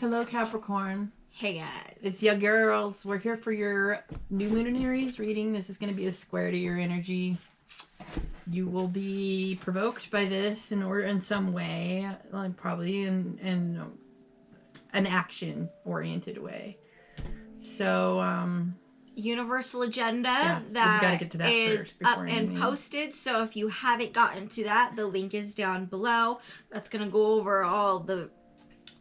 Hello, Capricorn. Hey guys. It's your girls. We're here for your new moon and Aries reading. This is going to be a square to your energy. You will be provoked by this in some way, like probably in an action-oriented way. So, universal agenda yes, that, gotta get to that is up and posted. So if you haven't gotten to that, the link is down below. That's going to go over all the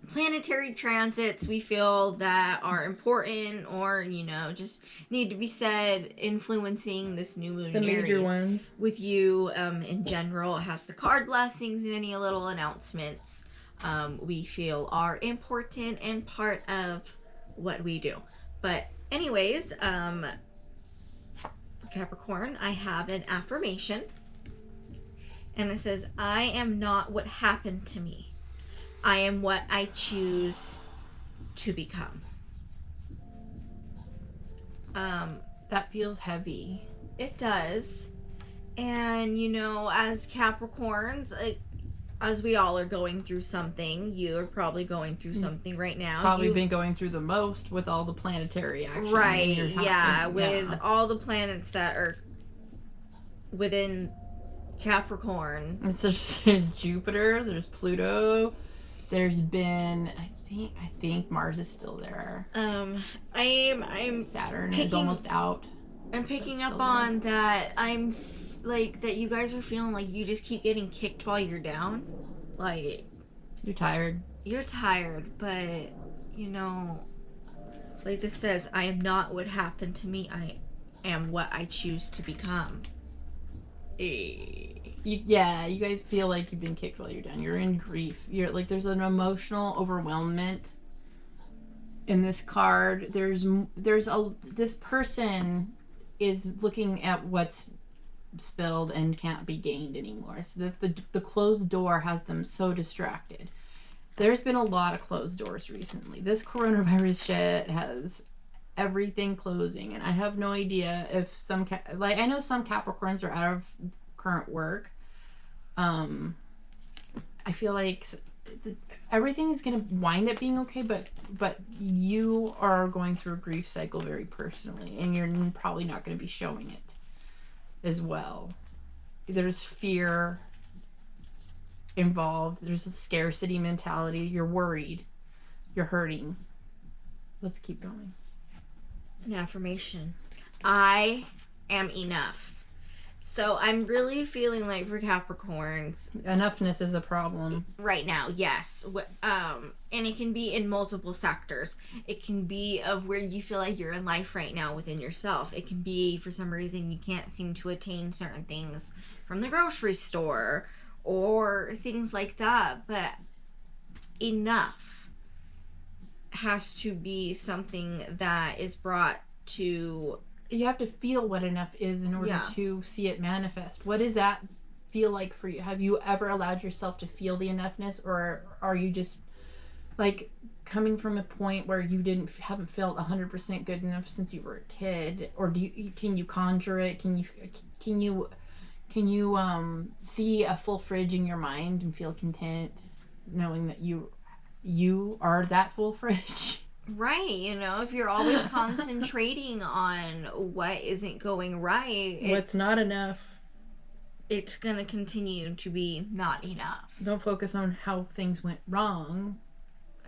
planetary transits we feel that are important or, just need to be said, influencing this new moon in major Aries ones with you in general. It has the card blessings and any little announcements we feel are important and part of what we do. But anyways, for Capricorn, I have an affirmation, and it says, I am not what happened to me. I am what I choose to become. That feels heavy. It does. And, as Capricorns, as we all are going through something, you are probably going through something right now. Probably been going through the most with all the planetary action. Right, with all the planets that are within Capricorn. There's Jupiter, there's Pluto, there's been, I think Mars is still there. I'm Saturn is almost out. I'm picking up on that. I'm like that you guys are feeling like you just keep getting kicked while you're down. Like you're tired. You're tired, but like this says, I am not what happened to me. I am what I choose to become. You guys feel like you've been kicked while you're down. You're in grief. You're like, there's an emotional overwhelmment in this card. This person is looking at what's spilled and can't be gained anymore. So the closed door has them so distracted. There's been a lot of closed doors recently. This coronavirus shit has everything closing, and I have no idea if I know some Capricorns are out of current work. I feel like everything is gonna wind up being okay, but you are going through a grief cycle very personally, and you're probably not going to be showing it as well. There's fear involved. There's a scarcity mentality. You're worried. You're hurting. Let's keep going. An affirmation. I am enough. So I'm really feeling like for Capricorns, enoughness is a problem right now. Yes. And it can be in multiple sectors. It can be of where you feel like you're in life right now within yourself. It can be for some reason you can't seem to attain certain things from the grocery store or things like that. But enough has to be something that is brought to... You have to feel what enough is in order to see it manifest. What does that feel like for you? Have you ever allowed yourself to feel the enoughness, or are you just like coming from a point where you haven't felt 100% good enough since you were a kid? Or can you conjure it? Can you see a full fridge in your mind and feel content knowing that you are that full fridge? Right, if you're always concentrating on what isn't going right, what's not enough, it's going to continue to be not enough. Don't focus on how things went wrong.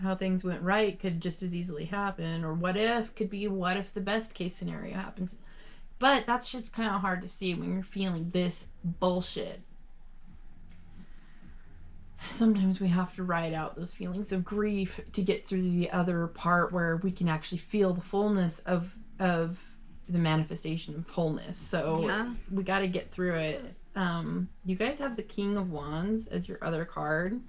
How things went right could just as easily happen, or what if the best case scenario happens. But that shit's kind of hard to see when you're feeling this bullshit. Sometimes we have to ride out those feelings of grief to get through the other part where we can actually feel the fullness of the manifestation of wholeness. So we got to get through it. You guys have the King of Wands as your other card.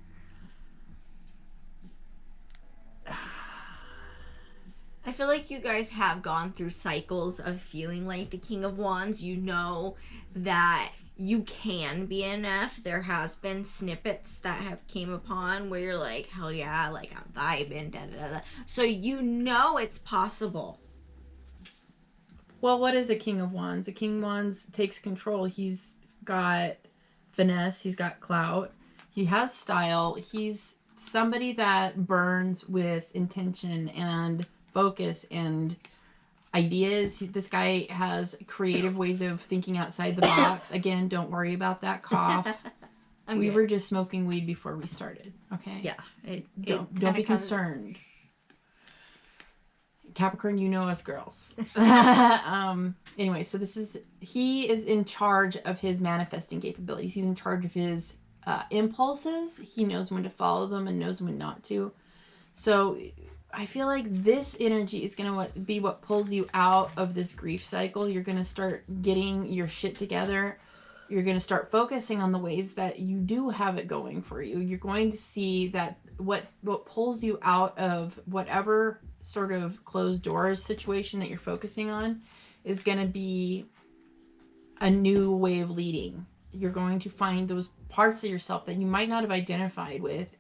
I feel like you guys have gone through cycles of feeling like the King of Wands. You know that you can be enough. There has been snippets that have came upon where you're like, hell yeah, like I'm vibing, da da da. So it's possible. Well, what is a King of Wands? A King of Wands takes control. He's got finesse. He's got clout. He has style. He's somebody that burns with intention and focus and ideas. This guy has creative ways of thinking outside the box. Again, don't worry about that cough. We were just smoking weed before we started. Okay. Yeah. Don't be concerned. Capricorn, you know us girls. Anyway, so he is in charge of his manifesting capabilities. He's in charge of his impulses. He knows when to follow them and knows when not to. So I feel like this energy is going to be what pulls you out of this grief cycle. You're going to start getting your shit together. You're going to start focusing on the ways that you do have it going for you. You're going to see that what pulls you out of whatever sort of closed doors situation that you're focusing on is going to be a new way of leading. You're going to find those parts of yourself that you might not have identified with.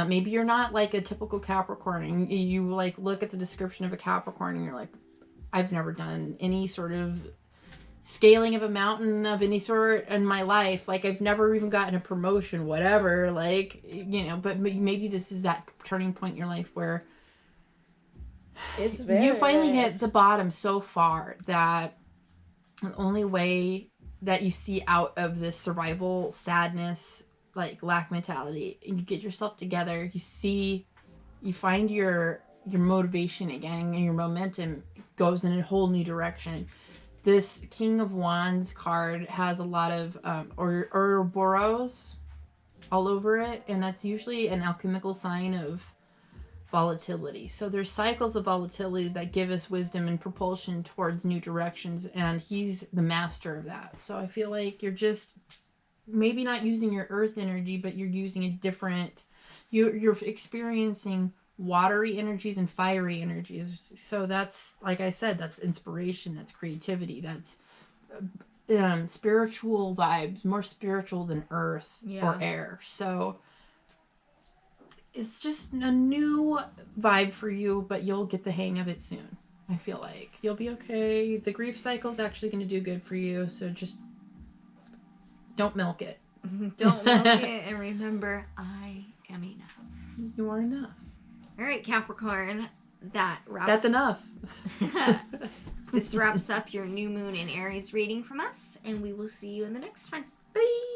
Maybe you're not like a typical Capricorn and you like look at the description of a Capricorn and you're like, I've never done any sort of scaling of a mountain of any sort in my life. Like I've never even gotten a promotion, whatever, like, you know, but maybe this is that turning point in your life where you finally hit the bottom so far that the only way that you see out of this survival sadness, like lack mentality, and you get yourself together, you find your motivation again and your momentum goes in a whole new direction. This King of Wands card has a lot of Ouroboros all over it, and that's usually an alchemical sign of volatility. So there's cycles of volatility that give us wisdom and propulsion towards new directions, and he's the master of that. So I feel like you're just maybe not using your earth energy, but you're using a different, you're experiencing watery energies and fiery energies. So that's, like I said, that's inspiration, that's creativity, that's spiritual vibes, more spiritual than earth or air. So it's just a new vibe for you, but you'll get the hang of it soon. I feel like you'll be okay. The grief cycle is actually going to do good for you. So just don't milk it. Don't milk it, and remember, I am enough. You are enough. All right, Capricorn, that's enough. This wraps up your new moon in Aries reading from us, and we will see you in the next one. Bye.